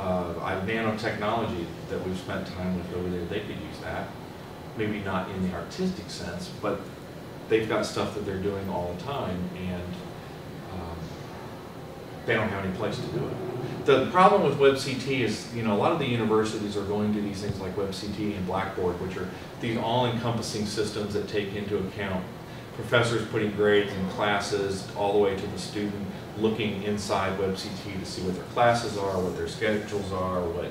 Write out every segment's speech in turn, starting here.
nanotechnology that we've spent time with over there, they could use that. Maybe not in the artistic sense, but they've got stuff that they're doing all the time, and they don't have any place to do it. The problem with WebCT is, a lot of the universities are going to these things like WebCT and Blackboard, which are these all-encompassing systems that take into account professors putting grades in classes all the way to the student looking inside WebCT to see what their classes are, what their schedules are, what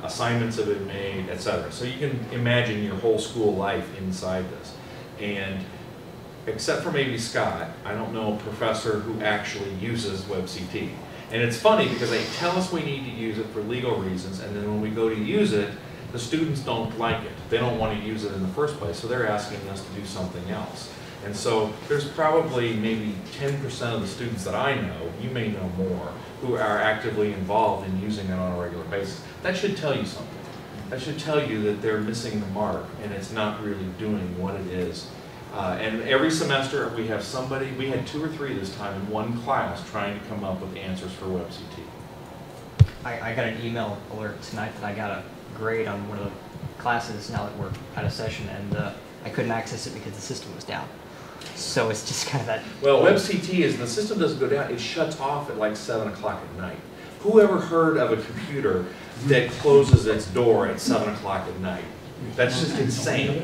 assignments have been made, etc. So you can imagine your whole school life inside this. And except for maybe Scott, I don't know a professor who actually uses WebCT. And it's funny because they tell us we need to use it for legal reasons, and then when we go to use it, the students don't like it. They don't want to use it in the first place, so they're asking us to do something else. And so there's probably maybe 10% of the students that I know, you may know more, who are actively involved in using it on a regular basis. That should tell you something. That should tell you that they're missing the mark and it's not really doing what it is. And every semester we have somebody, we had 2 or 3 this time in one class trying to come up with answers for WebCT. I got an email alert tonight that I got a grade on one of the classes now that we're out of session, and I couldn't access it because the system was down. So it's just kind of that. Well, WebCT is, the system doesn't go down, it shuts off at like 7 o'clock at night. Who ever heard of a computer that closes its door at 7 o'clock at night? That's just insane.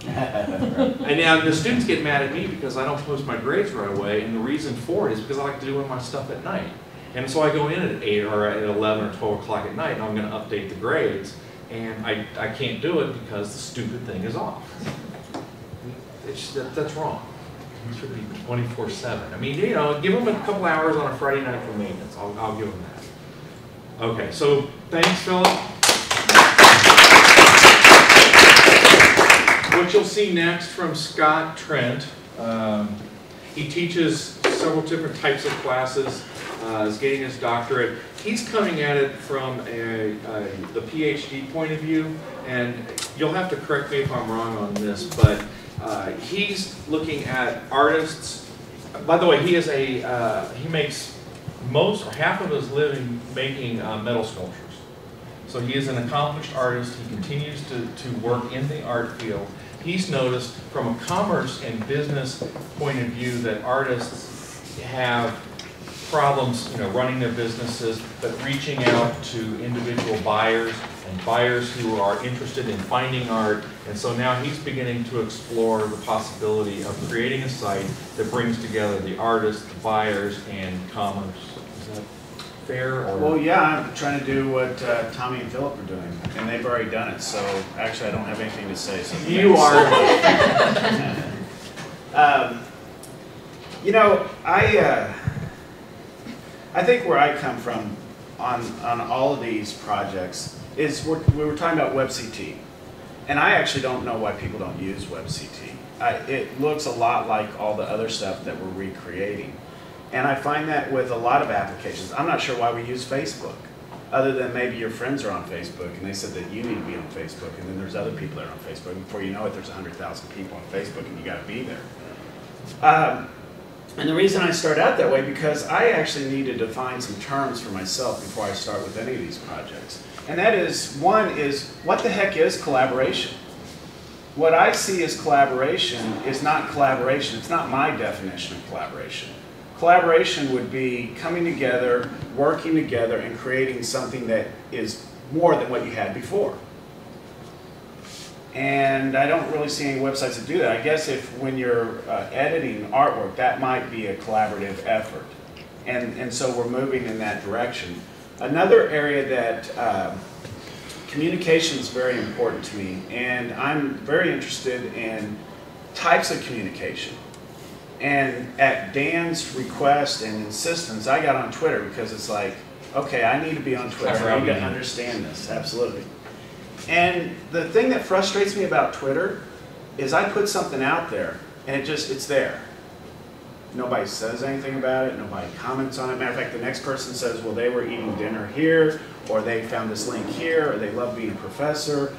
And now the students get mad at me because I don't post my grades right away, and the reason for it is because I like to do my stuff at night. And so I go in at 8 or at 11 or 12 o'clock at night and I'm going to update the grades, and I can't do it because the stupid thing is off. That's wrong. It should be 24/7. I mean, give them a couple hours on a Friday night for maintenance. I'll give them that. Okay, so thanks, Philip. What you'll see next from Scott Trent, he teaches several different types of classes, is getting his doctorate. He's coming at it from the PhD point of view, and you'll have to correct me if I'm wrong on this, but he's looking at artists. By the way, he makes most or half of his living making metal sculptures. So he is an accomplished artist. He continues to work in the art field. He's noticed from a commerce and business point of view that artists have problems, running their businesses, but reaching out to individual buyers and buyers who are interested in finding art. And so now he's beginning to explore the possibility of creating a site that brings together the artists, the buyers, and commerce. Is that fair? Or? Well, yeah, I'm trying to do what Tommy and Philip are doing, and they've already done it. So actually, I don't have anything to say. So you are. I think where I come from on all of these projects is we were talking about WebCT, and I actually don't know why people don't use WebCT. It looks a lot like all the other stuff that we're recreating, and I find that with a lot of applications. I'm not sure why we use Facebook, other than maybe your friends are on Facebook and they said that you need to be on Facebook, and then there's other people that are on Facebook, and before you know it, there's 100,000 people on Facebook, and you got to be there. And the reason I start out that way, because I actually need to define some terms for myself before I start with any of these projects. And that is, one is, what the heck is collaboration? What I see as collaboration is not collaboration. It's not my definition of collaboration. Collaboration would be coming together, working together, and creating something that is more than what you had before. And I don't really see any websites that do that. I guess when you're editing artwork, that might be a collaborative effort. And so we're moving in that direction. Another area that communication is very important to me, and I'm very interested in types of communication. And at Dan's request and insistence, I got on Twitter because it's like, okay, I need to be on Twitter. I need to understand this, absolutely. And the thing that frustrates me about Twitter is I put something out there and it's there. Nobody says anything about it, nobody comments on it. Matter of fact, the next person says, well, they were eating dinner here, or they found this link here, or they love being a professor,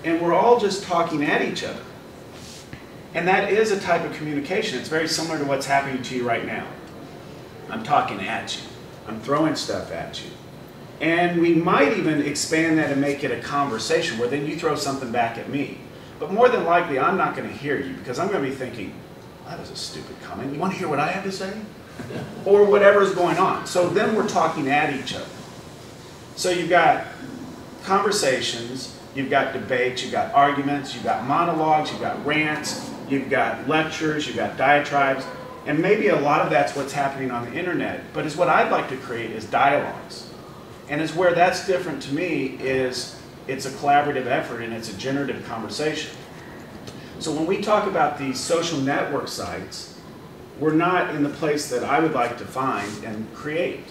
and we're all just talking at each other. And that is a type of communication. It's very similar to what's happening to you right now. I'm talking at you. I'm throwing stuff at you. And we might even expand that and make it a conversation where then you throw something back at me. But more than likely, I'm not going to hear you because I'm going to be thinking, that was a stupid comment. You want to hear what I have to say? Or whatever is going on. So then we're talking at each other. So you've got conversations, you've got debates, you've got arguments, you've got monologues, you've got rants, you've got lectures, you've got diatribes, and maybe a lot of that's what's happening on the internet. But is what I'd like to create is dialogues. And is where that's different to me is it's a collaborative effort and it's a generative conversation. So when we talk about these social network sites, we're not in the place that I would like to find and create.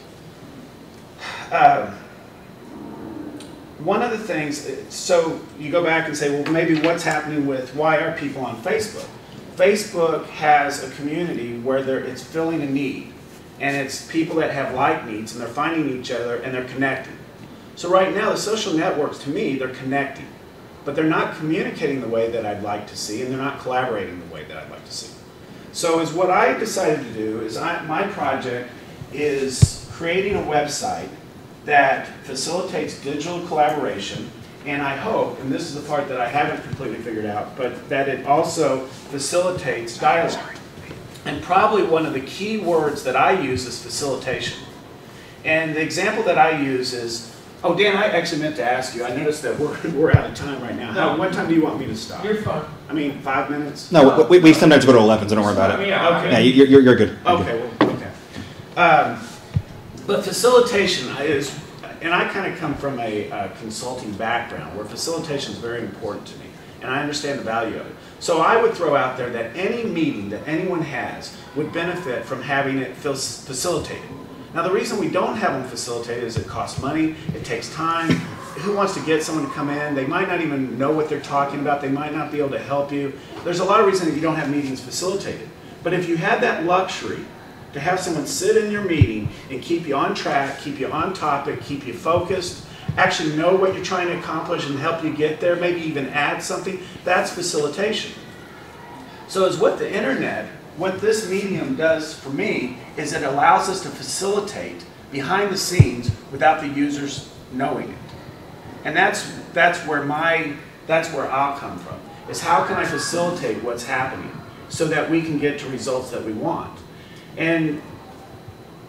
One of the things, so you go back and say, well, maybe what's happening with, why are people on Facebook? Facebook has a community where it's filling a need. And it's people that have like needs, and they're finding each other, and they're connecting. So right now, the social networks, to me, they're connecting. But they're not communicating the way that I'd like to see, and they're not collaborating the way that I'd like to see. So is what I decided to do is my project is creating a website that facilitates digital collaboration, and I hope, and this is the part that I haven't completely figured out, but that it also facilitates dialogue. And probably one of the key words that I use is facilitation. And the example that I use is, oh, Dan, I actually meant to ask you, I noticed that we're out of time right now. No. What time do you want me to stop? You're fine. I mean, 5 minutes? No, we sometimes go to 11, so don't worry about it. Yeah, Okay. Yeah, you're good. Okay, well, okay. But facilitation is, and I kind of come from a consulting background where facilitation is very important to me, and I understand the value of it. So I would throw out there that any meeting that anyone has would benefit from having it facilitated. Now the reason we don't have them facilitated is it costs money, it takes time. Who wants to get someone to come in? They might not even know what they're talking about, they might not be able to help you. There's a lot of reasons that you don't have meetings facilitated. But if you had that luxury to have someone sit in your meeting and keep you on track, keep you on topic, keep you focused, actually know what you're trying to accomplish and help you get there, maybe even add something, that's facilitation. So is what the internet, what this medium does for me, is it allows us to facilitate behind the scenes without the users knowing it. And that's where I'll come from, is how can I facilitate what's happening so that we can get to results that we want. And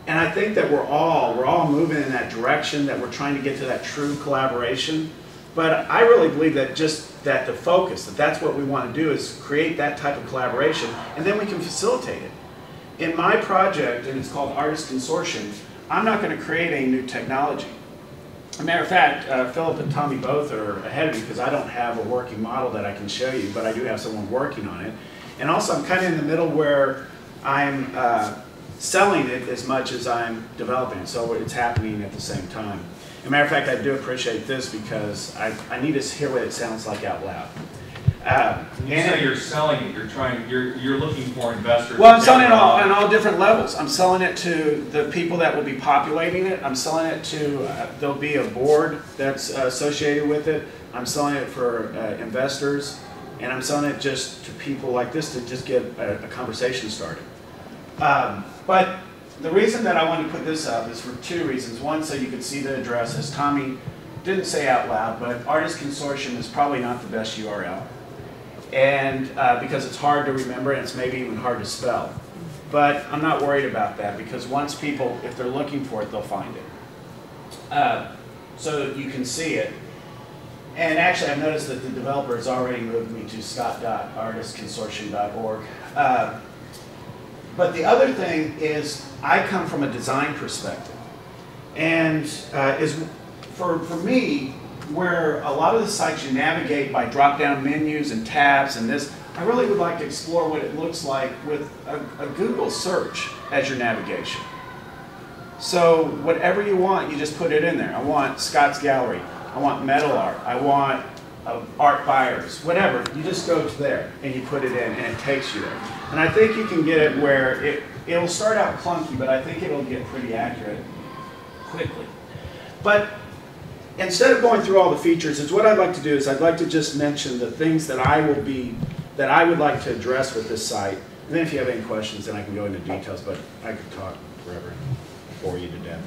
I think that we're all moving in that direction, that we're trying to get to that true collaboration. But I really believe that the focus, that's what we want to do, is create that type of collaboration, and then we can facilitate it. In my project, and it's called Artist Consortium, I'm not going to create a new technology. As a matter of fact, Philip and Tommy both are ahead of me because I don't have a working model that I can show you, but I do have someone working on it. And also I'm kind of in the middle where I'm selling it as much as I'm developing it, so it's happening at the same time. As a matter of fact, I do appreciate this because I need to hear what it sounds like out loud. When you say you're selling it, you're looking for investors. Well, I'm selling it on all different levels. I'm selling it to the people that will be populating it. I'm selling it to, there'll be a board that's associated with it. I'm selling it for investors. And I'm selling it just to people like this to just get a conversation started. But the reason that I wanted to put this up is for two reasons. One, so you can see the address, as Tommy didn't say out loud, but Artist Consortium is probably not the best URL. And because it's hard to remember and it's maybe even hard to spell. But I'm not worried about that because once people, if they're looking for it, they'll find it. So you can see it. And actually, I've noticed that the developer has already moved me to scott.artistconsortium.org. But the other thing is, I come from a design perspective. And for me, where a lot of the sites you navigate by drop-down menus and tabs and this, I really would like to explore what it looks like with a Google search as your navigation. So whatever you want, you just put it in there. I want Scott's Gallery. I want metal art, I want art buyers, whatever. You just go to there and you put it in and it takes you there. And I think you can get it where it'll start out clunky, but I think it'll get pretty accurate quickly. But instead of going through all the features, what I'd like to do is I'd like to just mention the things that I would like to address with this site. And then if you have any questions, then I can go into details, but I could talk forever, bore you to death.